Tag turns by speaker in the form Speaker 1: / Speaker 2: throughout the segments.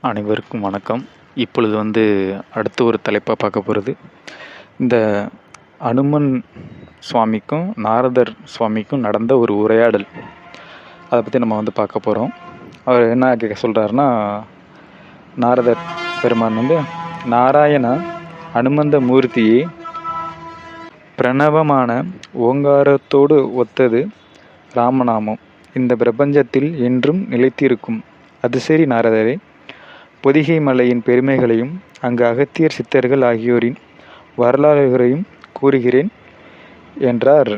Speaker 1: அனைவருக்கும் வணக்கம். இப்பொழுது அடுத்து ஒரு தலைப்பாக பார்க்க போகிறது, இந்த அனுமன் சுவாமிக்கும் நாரதர் சுவாமிக்கும் நடந்த ஒரு உரையாடல். அதை பற்றி நம்ம பார்க்க போகிறோம். அவர் என்ன கேட்க சொல்கிறாருன்னா, நாரதர் பெருமான் நாராயண அனுமந்த மூர்த்தியே, பிரணவமான ஓங்காரத்தோடு ஒத்தது ராமநாமம் இந்த பிரபஞ்சத்தில் என்றும் நிலைத்திருக்கும். அது சரி நாரதரே, பொதிகை மலையின் பெருமைகளையும் அங்கு அகத்தியர் சித்தர்கள் ஆகியோரின் வரலாறுகளையும் கூறுகிறேன் என்றார்.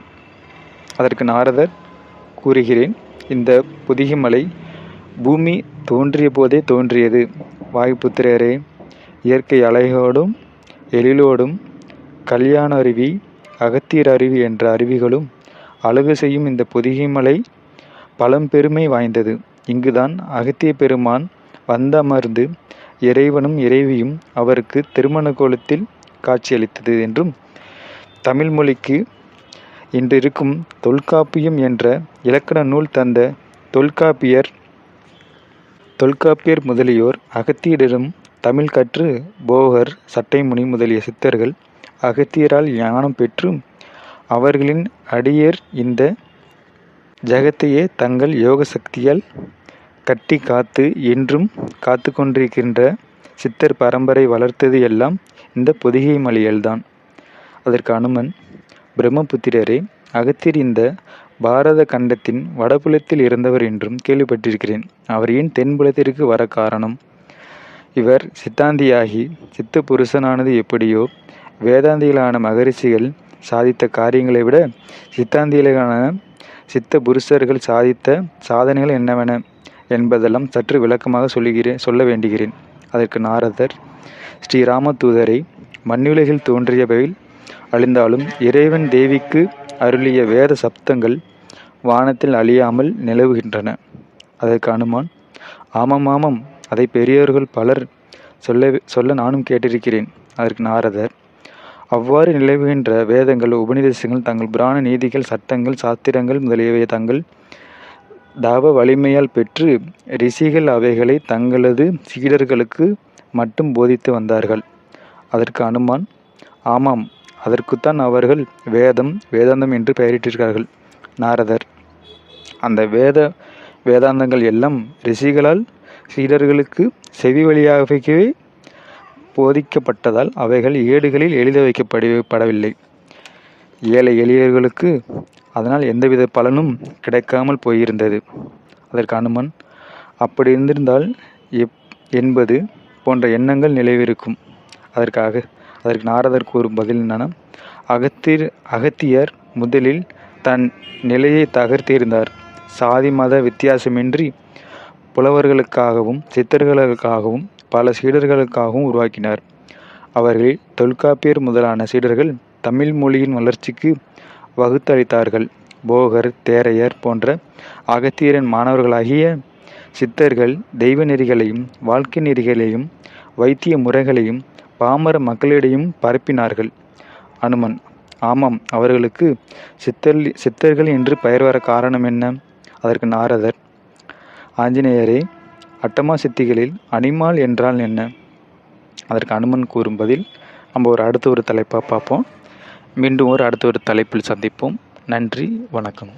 Speaker 1: அதற்கு நாரதர் கூறுகிறேன், இந்த பொதிகை மலை பூமி தோன்றிய போதே தோன்றியது. வாயுபுத்திரரே, இயற்கை அலைகளோடும் எழிலோடும் கல்யாண அருவி, அகத்தியர் அருவி என்ற அருவிகளும் அழகு செய்யும் இந்த பொதிகை மலை பழம்பெருமை வாய்ந்தது. இங்குதான் அகத்திய பெருமான் வந்தமர்ந்து இறைவனும் இறைவியும் அவருக்கு திருமண கோலத்தில் காட்சியளித்தது என்றும், தமிழ் மொழிக்கு இன்று இருக்கும் தொல்காப்பியம் என்ற இலக்கண நூல் தந்த தொல்காப்பியர் முதலியோர் அகத்தியரிடம் தமிழ் கற்று போகர், சட்டைமுனி முதலிய சித்தர்கள் அகத்தியரால் ஞானம் பெற்று அவர்களின் அடியர் இந்த ஜகத்தையே தங்கள் யோக சக்தியால் கட்டி காத்து என்றும் காத்து கொண்டிருக்கின்ற சித்தர் பரம்பரை வளர்த்தது எல்லாம் இந்த பொதிகை மலையில்தான். அதற்கு அனுமன், பிரம்மபுத்திரரே, அகத்தியர் இந்த பாரத கண்டத்தின் வடபுலத்தில் இருந்தவர் என்றும் கேள்விப்பட்டிருக்கிறேன். அவர் ஏன் தென்புலத்திற்கு வர காரணம்? இவர் சித்தாந்தியாகி சித்த புருஷனானது எப்படியோ, வேதாந்திகளான மகரிஷிகள் சாதித்த காரியங்களை விட சித்தாந்திகளான சித்த புருஷர்கள் சாதித்த சாதனைகள் என்னவென என்பதெல்லாம் சற்று விளக்கமாக சொல்ல வேண்டுகிறேன். அதற்கு நாரதர், ஸ்ரீராமதூதரை மண்ணுலகில் தோன்றியவையில் அழிந்தாலும் இறைவன் தேவிக்கு அருளிய வேத சப்தங்கள் வானத்தில் அழியாமல் நிலவுகின்றன. அதற்கு அனுமான், ஆமாம், அதை பெரியவர்கள் பலர் சொல்ல நானும் கேட்டிருக்கிறேன். அதற்கு நாரதர், அவ்வாறு நிலவுகின்ற வேதங்கள், உபநிதேசங்கள் தங்கள் புராண நீதிகள், சட்டங்கள், சாஸ்திரங்கள் முதலியவை தங்கள் தவ வலிமையால் பெற்று ரிஷிகள் அவைகளை தங்களது சீடர்களுக்கு மட்டும் போதித்து வந்தார்கள். அதற்கு அனுமான், ஆமாம், அதற்குத்தான் அவர்கள் வேதாந்தம் என்று பெயரிட்டிருக்கிறார்கள். நாரதர், அந்த வேதாந்தங்கள் எல்லாம் ரிஷிகளால் சீடர்களுக்கு செவி வழியாகவே போதிக்கப்பட்டதால் அவைகள் ஏடுகளில் எழுத வைக்கப்படவில்லை. ஏழை எளியர்களுக்கு அதனால் எந்தவித பலனும் கிடைக்காமல் போயிருந்தது. அதற்கு அனுமன், அப்படி இருந்திருந்தால் என்பது போன்ற எண்ணங்கள் நிலைவிருக்கும். அதற்கு நாரதர் கூறும் பதில் என்னன்னா, அகத்தியர் முதலில் தன் நிலையை தகர்த்திருந்தார். சாதி மத வித்தியாசமின்றி புலவர்களுக்காகவும் சித்தர்களுக்காகவும் பல சீடர்களுக்காகவும் உருவாக்கினார். அவர்களில் தொல்காப்பியர் முதலான சீடர்கள் தமிழ் மொழியின் வளர்ச்சிக்கு வகுத்தளித்தார்கள். போகர், தேரையர் போன்ற அகத்தியரின் மாணவர்களாகிய சித்தர்கள் தெய்வ நெறிகளையும் வாழ்க்கை நெறிகளையும் வைத்திய முறைகளையும் பாமர மக்களிடையும் பரப்பினார்கள். அனுமன், ஆமாம், அவர்களுக்கு சித்தர்கள் என்று பெயர் வர காரணம் என்ன? அதற்கு நாரதர், ஆஞ்சநேயரே, அட்டமா சித்திகளில் அனிமால் என்றால் என்ன? அதற்கு அனுமன் கூறும் பதில் நம்ம அடுத்த ஒரு தலைப்பாக பார்ப்போம். மீண்டும் அடுத்த ஒரு தலைப்பில் சந்திப்போம். நன்றி, வணக்கம்.